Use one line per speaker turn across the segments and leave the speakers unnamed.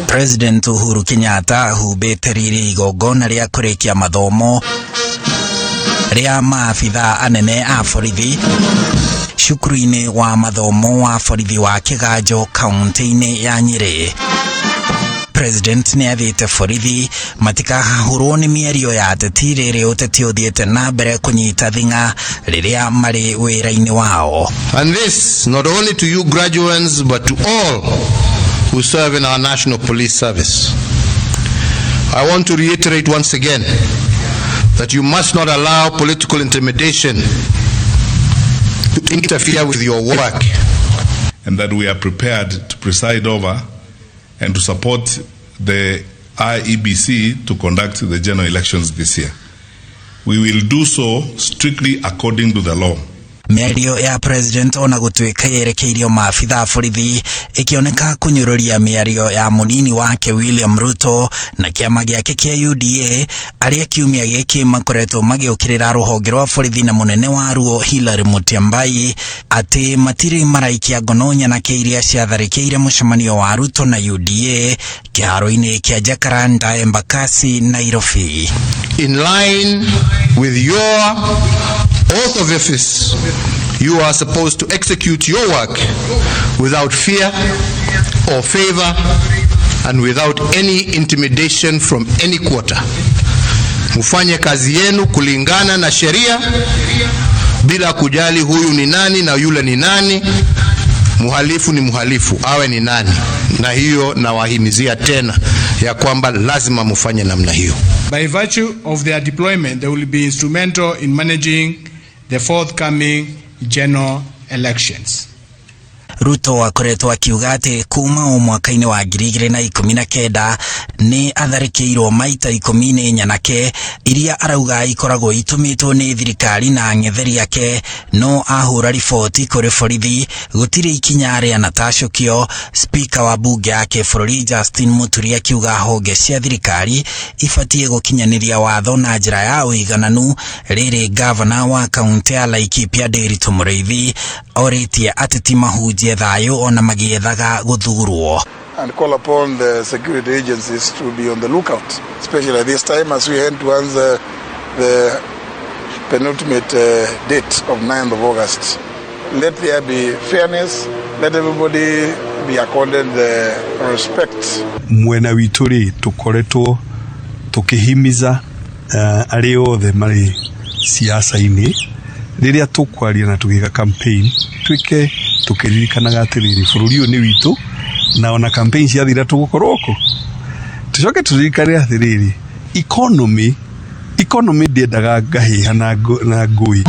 President Uhuru Kenyatta hubete riri igongona ria kurikia mathomo ria maafitha anene a borithi cukuru-ini wa mathomo wa borithi wa Kiganjo kaunti-ini ya Nyeri. President ni athite borithi matikahahurwo ni mĩario ya ateti rĩrĩ ũteti ũthiĩte na mbere kũnyita thing'a rĩrĩa marĩ wĩra-inĩ wao.
And this not only to you graduates but to all who serve in our National Police Service. I want to reiterate once again that you must not allow political intimidation to interfere with your work.
And that we are prepared to preside over and to support the IEBC to conduct the general elections this year. We will do so strictly according to the law.
Mĩario ya president ona gũtuĩka yerekeirio maafitha borithi ikioneka kunyũrũria mĩario ya mũnini wake William Ruto na kĩama gĩake kĩa UDA arĩa kiumia gĩkĩ makoretwo magĩũkĩrĩra rũhonge rwa borithi na mũnene wa ruo Hilary Mutyambai atĩ matirĩ maraikia ngono nyanake iria ciatharĩkĩire mũcemanio wa Ruto na UDA kĩharo-inĩ kĩa Jacaranda Embakasi Nairobi.
In line with your oath of office, you are supposed to execute your work without fear or favor and without any intimidation from any quarter. Mufanye kazi yenu kulingana na sheria bila kujali huyu ni nani na yule ni nani. Muhalifu ni muhalifu, awe ni nani. Na hiyo nawahimizia tena ya kwamba lazima mufanye namna hiyo.
By virtue of their deployment, they will be instrumental in managing the forthcoming general elections.
Ruto akoretwo akiuga ati kuma mwaka-ini wa 2019 ni atharĩkĩirwo maita 10 nyanake iria arauga ikoragwo itumitwo ni thirikari na ng'etheri yake, no ahura riboti kuri borithi gutire ikinya rĩa natacukio. Speaker wa bunge yake bũrũri Justin Muturi akiuga honge cia thirikari ibatie gukinyanĩria watho na njĩra ya ũigananu. Rĩrĩ governor wa kaunti ya Laikipia Nderitu Mũrĩithi oritie ateti mahunjie thayo ona magiethaga guthurwo.
And call upon the security agencies to be on the lookout, especially this time as we head towards the penultimate date of 9th of August. Let there be fairness, let everybody be accorded the respect.
Mwena wituri tukoretwo tukihimiza ari othe mari siasa-ini riria tukwaria na tugiga campaign twike tukiririkanaga atiriri bururi uyu ni witu na ona campaign ciathira tugukorwo ku tucoke turirikane atiriri economy ndiendaga ngahiha na ngui.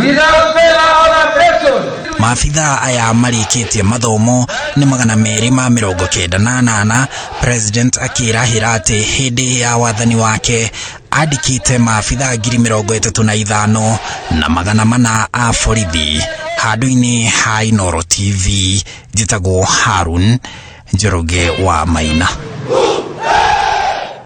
Maafitha aya marĩkĩtie mathomo ni 298. President akĩrahĩra atĩ hĩndĩ ya wathani wake andĩkĩte maafitha 35,000 na 400 a borithi. Handũ-inĩ ha Inooro TV, njĩtagwo Harun Njoroge wa Maina.